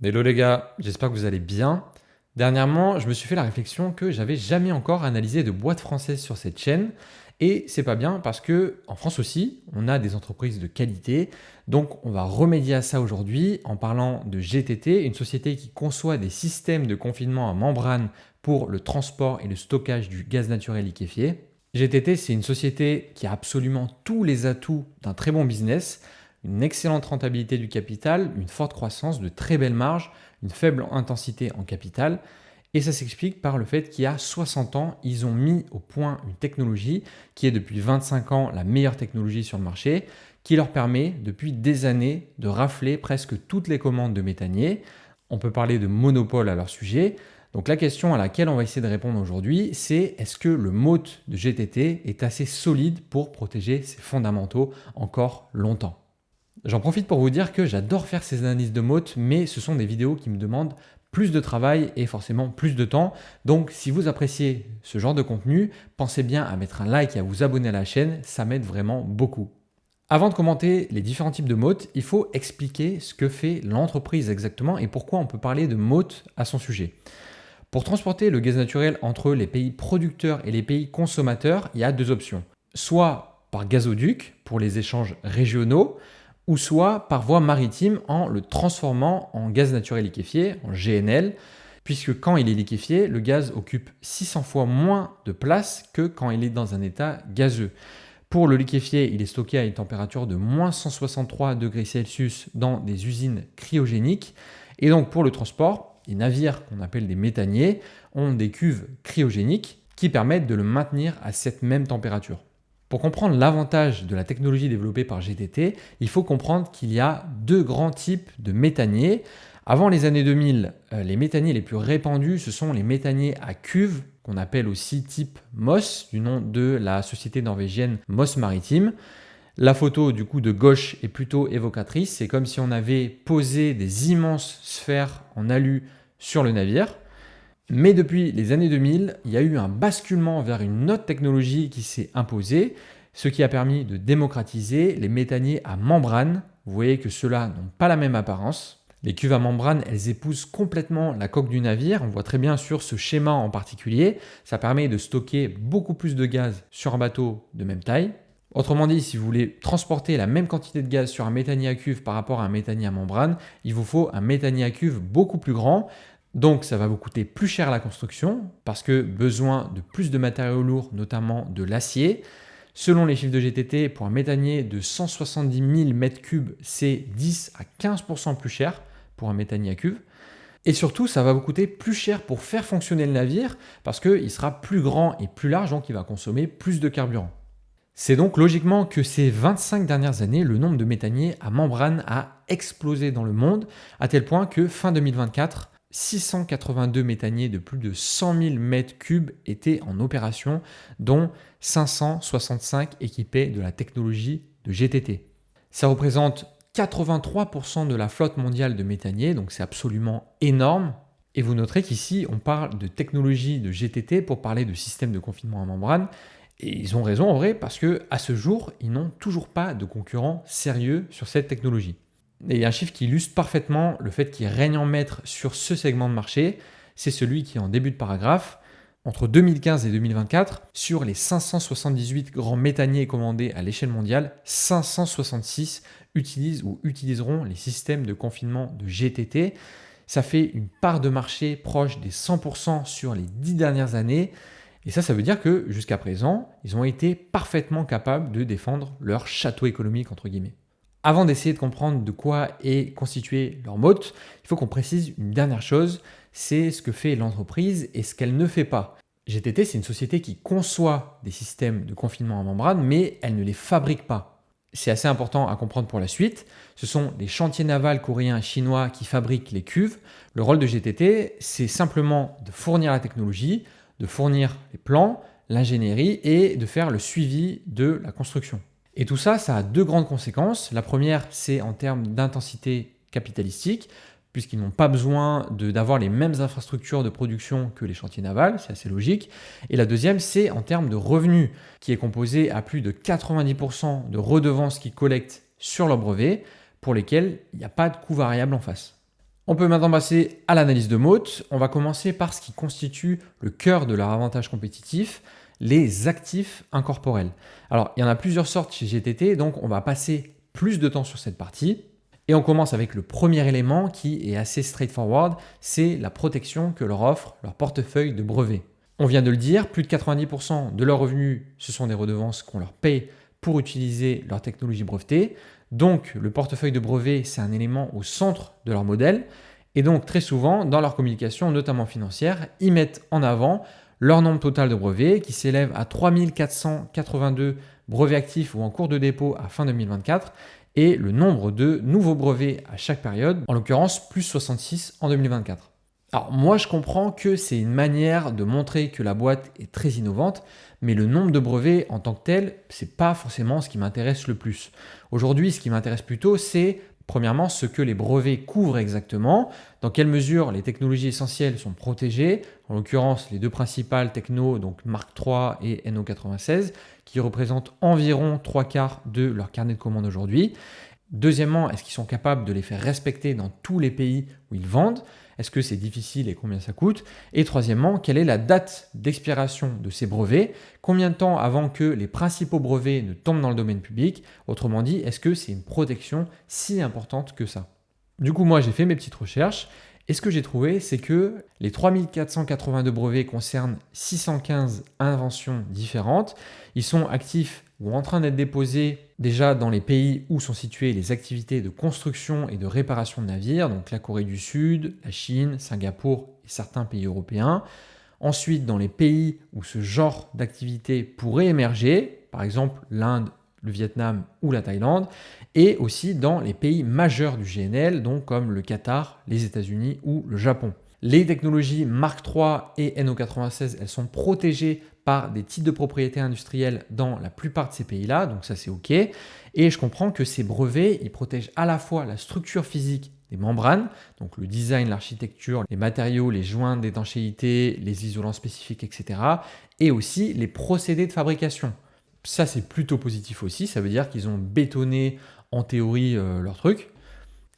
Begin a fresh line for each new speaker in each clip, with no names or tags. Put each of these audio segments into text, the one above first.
Hello les gars, j'espère que vous allez bien. Dernièrement, je me suis fait la réflexion que j'avais jamais encore analysé de boîte française sur cette chaîne. Et c'est pas bien parce que en France aussi, on a des entreprises de qualité. Donc on va remédier à ça aujourd'hui en parlant de GTT, une société qui conçoit des systèmes de confinement à membrane pour le transport et le stockage du gaz naturel liquéfié. GTT, c'est une société qui a absolument tous les atouts d'un très bon business, une excellente rentabilité du capital, une forte croissance, de très belles marges, une faible intensité en capital. Et ça s'explique par le fait qu'il y a 60 ans, ils ont mis au point une technologie qui est depuis 25 ans la meilleure technologie sur le marché, qui leur permet depuis des années de rafler presque toutes les commandes de méthaniers. On peut parler de monopole à leur sujet. Donc la question à laquelle on va essayer de répondre aujourd'hui, c'est est-ce que le moat de GTT est assez solide pour protéger ses fondamentaux encore longtemps? J'en profite pour vous dire que j'adore faire ces analyses de moat, mais ce sont des vidéos qui me demandent plus de travail et forcément plus de temps. Donc si vous appréciez ce genre de contenu, pensez bien à mettre un like et à vous abonner à la chaîne, ça m'aide vraiment beaucoup. Avant de commenter les différents types de moat, il faut expliquer ce que fait l'entreprise exactement et pourquoi on peut parler de moat à son sujet. Pour transporter le gaz naturel entre les pays producteurs et les pays consommateurs, il y a deux options. Soit par gazoduc pour les échanges régionaux, ou soit par voie maritime en le transformant en gaz naturel liquéfié, en GNL, puisque quand il est liquéfié, le gaz occupe 600 fois moins de place que quand il est dans un état gazeux. Pour le liquéfié, il est stocké à une température de moins 163 degrés Celsius dans des usines cryogéniques. Et donc pour le transport, les navires qu'on appelle des méthaniers ont des cuves cryogéniques qui permettent de le maintenir à cette même température. Pour comprendre l'avantage de la technologie développée par GTT, il faut comprendre qu'il y a deux grands types de méthaniers. Avant les années 2000, les méthaniers les plus répandus, ce sont les méthaniers à cuve, qu'on appelle aussi type MOS, du nom de la société norvégienne MOS Maritime. La photo du coup de gauche est plutôt évocatrice, c'est comme si on avait posé des immenses sphères en alu sur le navire. Mais depuis les années 2000, il y a eu un basculement vers une autre technologie qui s'est imposée, ce qui a permis de démocratiser les méthaniers à membrane. Vous voyez que ceux-là n'ont pas la même apparence. Les cuves à membrane, elles épousent complètement la coque du navire. On voit très bien sur ce schéma en particulier. Ça permet de stocker beaucoup plus de gaz sur un bateau de même taille. Autrement dit, si vous voulez transporter la même quantité de gaz sur un méthanier à cuve par rapport à un méthanier à membrane, il vous faut un méthanier à cuve beaucoup plus grand. Donc ça va vous coûter plus cher à la construction parce que besoin de plus de matériaux lourds, notamment de l'acier. Selon les chiffres de GTT, pour un méthanier de 170 000 m3, c'est 10 à 15% plus cher pour un méthanier à cuve. Et surtout, ça va vous coûter plus cher pour faire fonctionner le navire parce qu'il sera plus grand et plus large, donc il va consommer plus de carburant. C'est donc logiquement que ces 25 dernières années, le nombre de méthaniers à membrane a explosé dans le monde, à tel point que fin 2024, 682 méthaniers de plus de 100 000 m3 étaient en opération, dont 565 équipés de la technologie de GTT. Ça représente 83% de la flotte mondiale de méthaniers, donc c'est absolument énorme. Et vous noterez qu'ici, on parle de technologie de GTT pour parler de système de confinement à membrane. Et ils ont raison en vrai, parce qu'à ce jour, ils n'ont toujours pas de concurrents sérieux sur cette technologie. Et il y a un chiffre qui illustre parfaitement le fait qu'il règne en maître sur ce segment de marché, c'est celui qui est en début de paragraphe. Entre 2015 et 2024, sur les 578 grands méthaniers commandés à l'échelle mondiale, 566 utilisent ou utiliseront les systèmes de confinement de GTT. Ça fait une part de marché proche des 100% sur les 10 dernières années. Et ça veut dire que jusqu'à présent, ils ont été parfaitement capables de défendre leur château économique, entre guillemets. Avant d'essayer de comprendre de quoi est constitué leur moat, il faut qu'on précise une dernière chose, c'est ce que fait l'entreprise et ce qu'elle ne fait pas. GTT, c'est une société qui conçoit des systèmes de confinement à membrane, mais elle ne les fabrique pas. C'est assez important à comprendre pour la suite. Ce sont les chantiers navals coréens et chinois qui fabriquent les cuves. Le rôle de GTT, c'est simplement de fournir la technologie, de fournir les plans, l'ingénierie et de faire le suivi de la construction. Et tout ça, ça a deux grandes conséquences. La première, c'est en termes d'intensité capitalistique, puisqu'ils n'ont pas besoin d'avoir les mêmes infrastructures de production que les chantiers navals, c'est assez logique. Et la deuxième, c'est en termes de revenus, qui est composé à plus de 90% de redevances qu'ils collectent sur leurs brevets, pour lesquels il n'y a pas de coût variable en face. On peut maintenant passer à l'analyse de mots. On va commencer par ce qui constitue le cœur de leur avantage compétitif, les actifs incorporels. Alors, il y en a plusieurs sortes chez GTT, donc on va passer plus de temps sur cette partie. Et on commence avec le premier élément qui est assez straightforward, c'est la protection que leur offre leur portefeuille de brevets. On vient de le dire, plus de 90% de leurs revenus, ce sont des redevances qu'on leur paye pour utiliser leur technologie brevetée. Donc, le portefeuille de brevets, c'est un élément au centre de leur modèle. Et donc, très souvent, dans leur communication, notamment financière, ils mettent en avant leur nombre total de brevets qui s'élève à 3482 brevets actifs ou en cours de dépôt à fin 2024 et le nombre de nouveaux brevets à chaque période, en l'occurrence plus 66 en 2024. Alors moi je comprends que c'est une manière de montrer que la boîte est très innovante, mais le nombre de brevets en tant que tel, c'est pas forcément ce qui m'intéresse le plus. Aujourd'hui, ce qui m'intéresse plutôt, c'est premièrement ce que les brevets couvrent exactement, dans quelle mesure les technologies essentielles sont protégées, en l'occurrence les deux principales technos, donc Mark III et NO96, qui représentent environ 3/4 de leur carnet de commandes aujourd'hui. Deuxièmement, est-ce qu'ils sont capables de les faire respecter dans tous les pays où ils vendent? Est-ce que c'est difficile et combien ça coûte? Et troisièmement, quelle est la date d'expiration de ces brevets? Combien de temps avant que les principaux brevets ne tombent dans le domaine public? Autrement dit, est-ce que c'est une protection si importante que ça? Du coup, moi, j'ai fait mes petites recherches et ce que j'ai trouvé, c'est que les 3482 brevets concernent 615 inventions différentes. Ils sont actifs ou en train d'être déposés déjà dans les pays où sont situées les activités de construction et de réparation de navires, donc la Corée du Sud, la Chine, Singapour et certains pays européens. Ensuite, dans les pays où ce genre d'activité pourrait émerger, par exemple l'Inde, le Vietnam ou la Thaïlande, et aussi dans les pays majeurs du GNL, donc comme le Qatar, les États-Unis ou le Japon. Les technologies Mark III et NO96, elles sont protégées par des titres de propriété industrielle dans la plupart de ces pays-là, donc ça c'est OK. Et je comprends que ces brevets, ils protègent à la fois la structure physique des membranes, donc le design, l'architecture, les matériaux, les joints d'étanchéité, les isolants spécifiques, etc. et aussi les procédés de fabrication. Ça c'est plutôt positif aussi, ça veut dire qu'ils ont bétonné en théorie leur truc.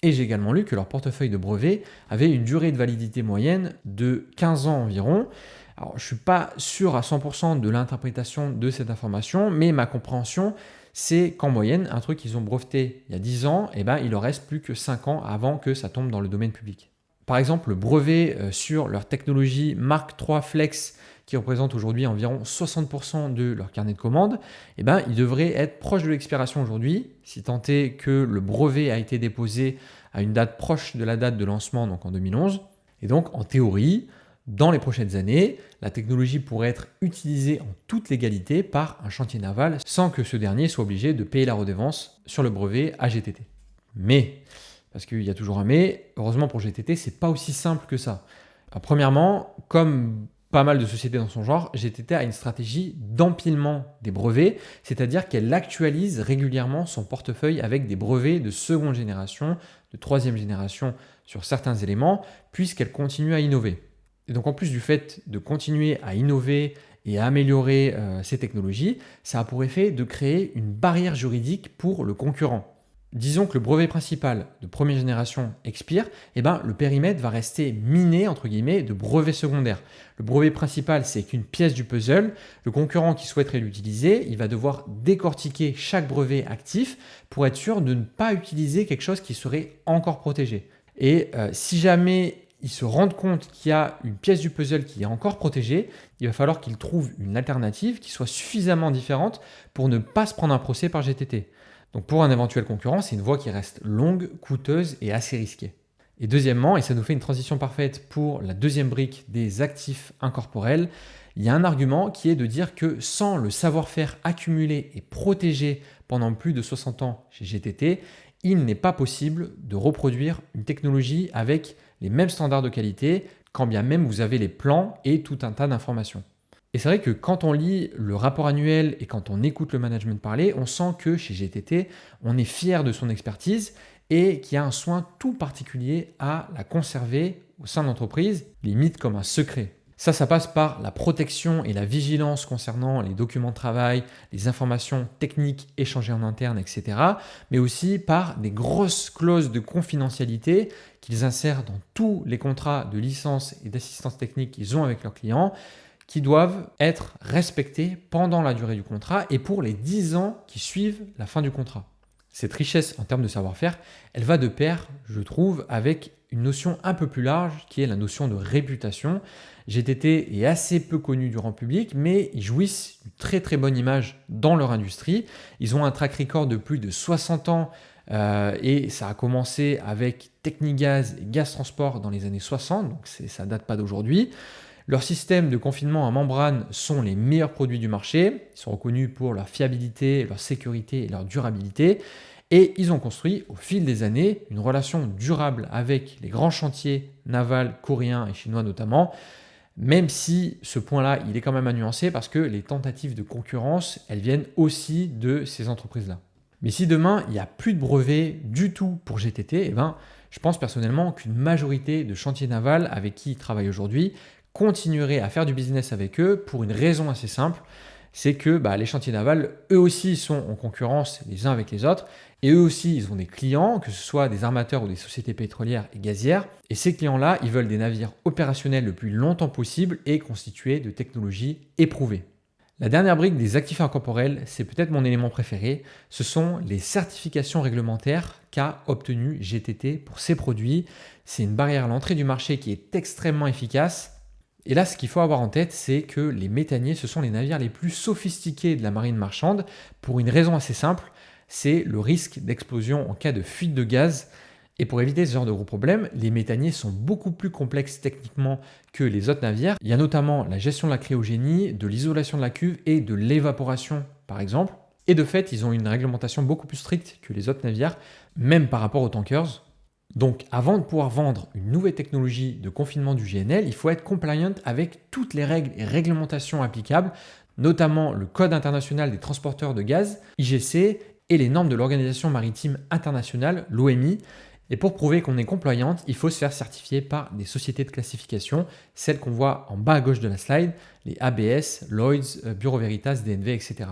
Et j'ai également lu que leur portefeuille de brevets avait une durée de validité moyenne de 15 ans environ. Alors, je ne suis pas sûr à 100% de l'interprétation de cette information, mais ma compréhension, c'est qu'en moyenne, un truc qu'ils ont breveté il y a 10 ans, il leur reste plus que 5 ans avant que ça tombe dans le domaine public. Par exemple, le brevet sur leur technologie Mark III Flex, qui représente aujourd'hui environ 60% de leur carnet de commandes, il devrait être proche de l'expiration aujourd'hui, si tant est que le brevet a été déposé à une date proche de la date de lancement, donc en 2011. Et donc, en théorie, dans les prochaines années, la technologie pourrait être utilisée en toute légalité par un chantier naval sans que ce dernier soit obligé de payer la redevance sur le brevet à GTT. Mais, parce qu'il y a toujours un mais, heureusement pour GTT, c'est pas aussi simple que ça. Alors, premièrement, comme pas mal de sociétés dans son genre, GTT a une stratégie d'empilement des brevets, c'est-à-dire qu'elle actualise régulièrement son portefeuille avec des brevets de seconde génération, de troisième génération sur certains éléments, puisqu'elle continue à innover. Et donc en plus du fait de continuer à innover et à améliorer ces technologies, ça a pour effet de créer une barrière juridique pour le concurrent. Disons que le brevet principal de première génération expire, le périmètre va rester miné entre guillemets de brevets secondaires. Le brevet principal, c'est qu'une pièce du puzzle. Le concurrent qui souhaiterait l'utiliser, il va devoir décortiquer chaque brevet actif pour être sûr de ne pas utiliser quelque chose qui serait encore protégé. Et si jamais ils se rendent compte qu'il y a une pièce du puzzle qui est encore protégée, il va falloir qu'ils trouvent une alternative qui soit suffisamment différente pour ne pas se prendre un procès par GTT. Donc pour un éventuel concurrent, c'est une voie qui reste longue, coûteuse et assez risquée. Et deuxièmement, et ça nous fait une transition parfaite pour la deuxième brique des actifs incorporels, il y a un argument qui est de dire que sans le savoir-faire accumulé et protégé pendant plus de 60 ans chez GTT, il n'est pas possible de reproduire une technologie avec les mêmes standards de qualité, quand bien même vous avez les plans et tout un tas d'informations. Et c'est vrai que quand on lit le rapport annuel et quand on écoute le management parler, on sent que chez GTT, on est fier de son expertise et qu'il y a un soin tout particulier à la conserver au sein de l'entreprise, limite comme un secret. Ça passe par la protection et la vigilance concernant les documents de travail, les informations techniques échangées en interne, etc. Mais aussi par des grosses clauses de confidentialité qu'ils insèrent dans tous les contrats de licence et d'assistance technique qu'ils ont avec leurs clients, qui doivent être respectés pendant la durée du contrat et pour les 10 ans qui suivent la fin du contrat. Cette richesse en termes de savoir-faire, elle va de pair, je trouve, avec une notion un peu plus large qui est la notion de réputation. GTT est assez peu connu du grand public, mais ils jouissent d'une très très bonne image dans leur industrie. Ils ont un track record de plus de 60 ans et ça a commencé avec Technigaz et Gaz Transport dans les années 60, donc ça ne date pas d'aujourd'hui. Leurs systèmes de confinement à membrane sont les meilleurs produits du marché. Ils sont reconnus pour leur fiabilité, leur sécurité et leur durabilité. Et ils ont construit au fil des années une relation durable avec les grands chantiers navals coréens et chinois notamment, même si ce point-là, il est quand même à nuancer parce que les tentatives de concurrence, elles viennent aussi de ces entreprises-là. Mais si demain, il n'y a plus de brevets du tout pour GTT, je pense personnellement qu'une majorité de chantiers navals avec qui ils travaillent aujourd'hui continuerait à faire du business avec eux pour une raison assez simple, c'est que les chantiers navals, eux aussi, sont en concurrence les uns avec les autres, et eux aussi, ils ont des clients, que ce soit des armateurs ou des sociétés pétrolières et gazières, et ces clients-là, ils veulent des navires opérationnels le plus longtemps possible et constitués de technologies éprouvées. La dernière brique des actifs incorporels, c'est peut-être mon élément préféré, ce sont les certifications réglementaires qu'a obtenues GTT pour ses produits. C'est une barrière à l'entrée du marché qui est extrêmement efficace. Et là, ce qu'il faut avoir en tête, c'est que les méthaniers, ce sont les navires les plus sophistiqués de la marine marchande pour une raison assez simple, c'est le risque d'explosion en cas de fuite de gaz. Et pour éviter ce genre de gros problèmes, les méthaniers sont beaucoup plus complexes techniquement que les autres navires. Il y a notamment la gestion de la cryogénie, de l'isolation de la cuve et de l'évaporation, par exemple. Et de fait, ils ont une réglementation beaucoup plus stricte que les autres navires, même par rapport aux tankers. Donc, avant de pouvoir vendre une nouvelle technologie de confinement du GNL, il faut être compliant avec toutes les règles et réglementations applicables, notamment le Code international des transporteurs de gaz, IGC, et les normes de l'Organisation maritime internationale, l'OMI. Et pour prouver qu'on est compliant, il faut se faire certifier par des sociétés de classification, celles qu'on voit en bas à gauche de la slide, les ABS, Lloyds, Bureau Veritas, DNV, etc.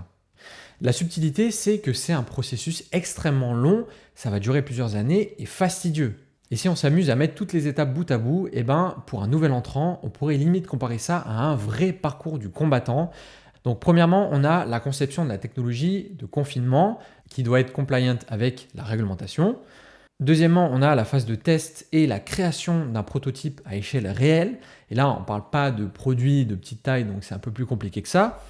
La subtilité, c'est que c'est un processus extrêmement long, ça va durer plusieurs années et fastidieux. Et si on s'amuse à mettre toutes les étapes bout à bout, pour un nouvel entrant, on pourrait limite comparer ça à un vrai parcours du combattant. Donc premièrement, on a la conception de la technologie de confinement qui doit être compliant avec la réglementation. Deuxièmement, on a la phase de test et la création d'un prototype à échelle réelle. Et là, on ne parle pas de produits de petite taille, donc c'est un peu plus compliqué que ça.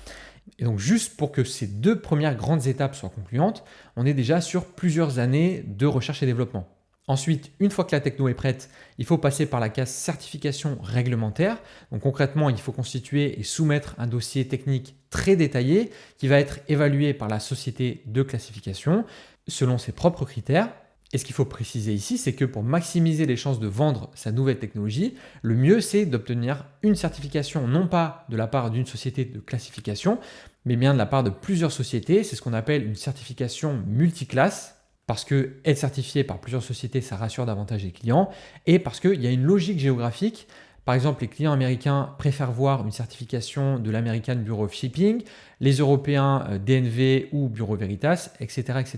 Et donc juste pour que ces deux premières grandes étapes soient concluantes, on est déjà sur plusieurs années de recherche et développement. Ensuite, une fois que la techno est prête, il faut passer par la case certification réglementaire. Donc concrètement, il faut constituer et soumettre un dossier technique très détaillé qui va être évalué par la société de classification selon ses propres critères. Et ce qu'il faut préciser ici, c'est que pour maximiser les chances de vendre sa nouvelle technologie, le mieux c'est d'obtenir une certification non pas de la part d'une société de classification, mais bien de la part de plusieurs sociétés. C'est ce qu'on appelle une certification multiclasse, parce que être certifié par plusieurs sociétés, ça rassure davantage les clients, et parce qu'il y a une logique géographique. Par exemple, les clients américains préfèrent voir une certification de l'American Bureau of Shipping, les Européens DNV ou Bureau Veritas, etc., etc.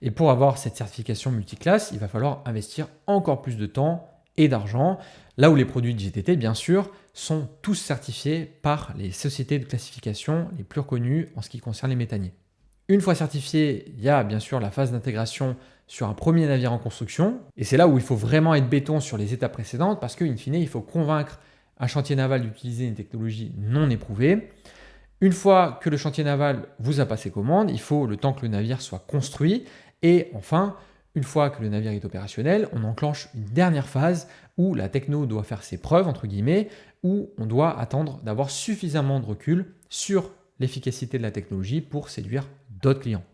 Et pour avoir cette certification multiclasse, il va falloir investir encore plus de temps et d'argent, là où les produits de GTT, bien sûr, sont tous certifiés par les sociétés de classification les plus reconnues en ce qui concerne les méthaniers. Une fois certifié, il y a bien sûr la phase d'intégration sur un premier navire en construction, et c'est là où il faut vraiment être béton sur les étapes précédentes, parce qu'in fine, il faut convaincre un chantier naval d'utiliser une technologie non éprouvée. Une fois que le chantier naval vous a passé commande, il faut le temps que le navire soit construit. Et enfin, une fois que le navire est opérationnel, on enclenche une dernière phase où la techno doit faire ses preuves, entre guillemets, où on doit attendre d'avoir suffisamment de recul sur l'efficacité de la technologie pour séduire d'autres clients.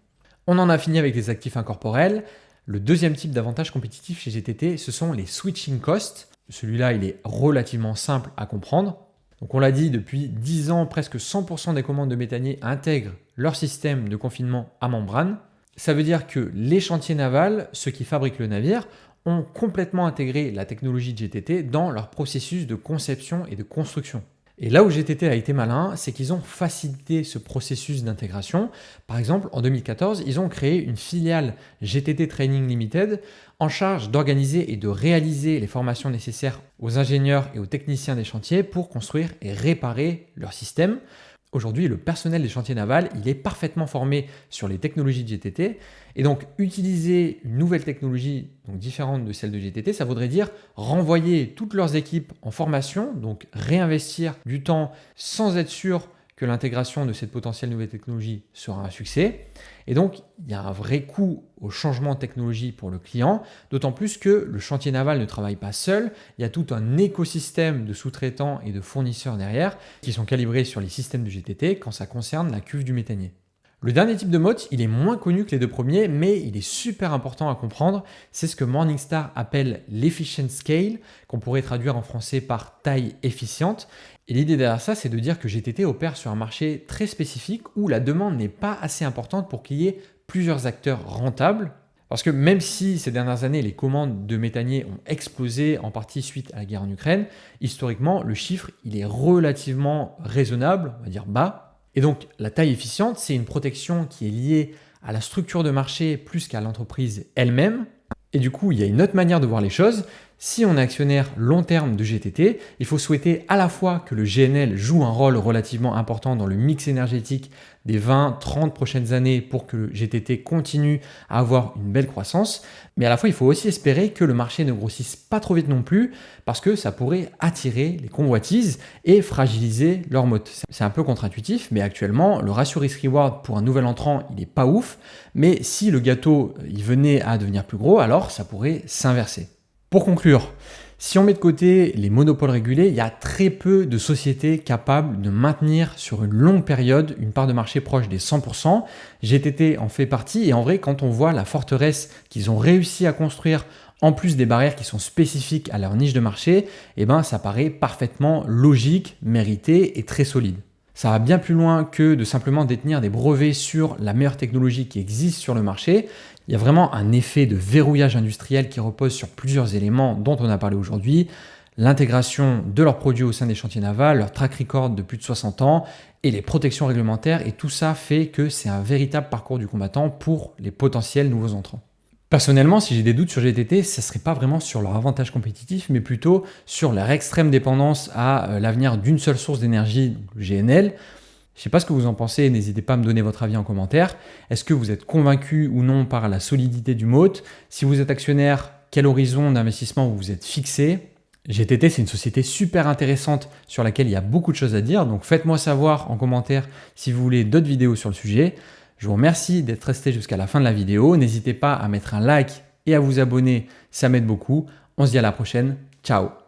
On en a fini avec les actifs incorporels. Le deuxième type d'avantage compétitif chez GTT, ce sont les switching costs. Celui-là, il est relativement simple à comprendre. Donc on l'a dit, depuis 10 ans, presque 100% des commandes de méthaniers intègrent leur système de confinement à membrane. Ça veut dire que les chantiers navals, ceux qui fabriquent le navire, ont complètement intégré la technologie de GTT dans leur processus de conception et de construction. Et là où GTT a été malin, c'est qu'ils ont facilité ce processus d'intégration. Par exemple, en 2014, ils ont créé une filiale GTT Training Limited en charge d'organiser et de réaliser les formations nécessaires aux ingénieurs et aux techniciens des chantiers pour construire et réparer leur système. Aujourd'hui, le personnel des chantiers navals, il est parfaitement formé sur les technologies de GTT. Et donc, utiliser une nouvelle technologie donc différente de celle de GTT, ça voudrait dire renvoyer toutes leurs équipes en formation, donc réinvestir du temps sans être sûr que l'intégration de cette potentielle nouvelle technologie sera un succès. Et donc, il y a un vrai coût au changement de technologie pour le client, d'autant plus que le chantier naval ne travaille pas seul. Il y a tout un écosystème de sous-traitants et de fournisseurs derrière qui sont calibrés sur les systèmes de GTT quand ça concerne la cuve du méthanier. Le dernier type de mode, il est moins connu que les deux premiers, mais il est super important à comprendre. C'est ce que Morningstar appelle l'efficient scale, qu'on pourrait traduire en français par taille efficiente. Et l'idée derrière ça, c'est de dire que GTT opère sur un marché très spécifique où la demande n'est pas assez importante pour qu'il y ait plusieurs acteurs rentables. Parce que même si ces dernières années, les commandes de méthaniers ont explosé en partie suite à la guerre en Ukraine, historiquement, le chiffre, il est relativement raisonnable, on va dire bas. Et donc, la taille efficiente, c'est une protection qui est liée à la structure de marché plus qu'à l'entreprise elle-même. Et du coup, il y a une autre manière de voir les choses. Si on est actionnaire long terme de GTT, il faut souhaiter à la fois que le GNL joue un rôle relativement important dans le mix énergétique des 20-30 prochaines années pour que GTT continue à avoir une belle croissance, mais à la fois il faut aussi espérer que le marché ne grossisse pas trop vite non plus parce que ça pourrait attirer les convoitises et fragiliser leur motte. C'est un peu contre-intuitif, mais actuellement le ratio risk-reward pour un nouvel entrant il n'est pas ouf, mais si le gâteau il venait à devenir plus gros, alors ça pourrait s'inverser. Pour conclure, si on met de côté les monopoles régulés, il y a très peu de sociétés capables de maintenir sur une longue période une part de marché proche des 100%. GTT en fait partie et en vrai, quand on voit la forteresse qu'ils ont réussi à construire en plus des barrières qui sont spécifiques à leur niche de marché, eh ben, ça paraît parfaitement logique, mérité et très solide. Ça va bien plus loin que de simplement détenir des brevets sur la meilleure technologie qui existe sur le marché. Il y a vraiment un effet de verrouillage industriel qui repose sur plusieurs éléments dont on a parlé aujourd'hui. L'intégration de leurs produits au sein des chantiers navals, leur track record de plus de 60 ans et les protections réglementaires. Et tout ça fait que c'est un véritable parcours du combattant pour les potentiels nouveaux entrants. Personnellement, si j'ai des doutes sur GTT, ce ne serait pas vraiment sur leur avantage compétitif, mais plutôt sur leur extrême dépendance à l'avenir d'une seule source d'énergie, le GNL. Je ne sais pas ce que vous en pensez, n'hésitez pas à me donner votre avis en commentaire. Est-ce que vous êtes convaincu ou non par la solidité du moat? Si vous êtes actionnaire, quel horizon d'investissement vous vous êtes fixé? GTT, c'est une société super intéressante sur laquelle il y a beaucoup de choses à dire, donc faites-moi savoir en commentaire si vous voulez d'autres vidéos sur le sujet. Je vous remercie d'être resté jusqu'à la fin de la vidéo. N'hésitez pas à mettre un like et à vous abonner, ça m'aide beaucoup. On se dit à la prochaine. Ciao!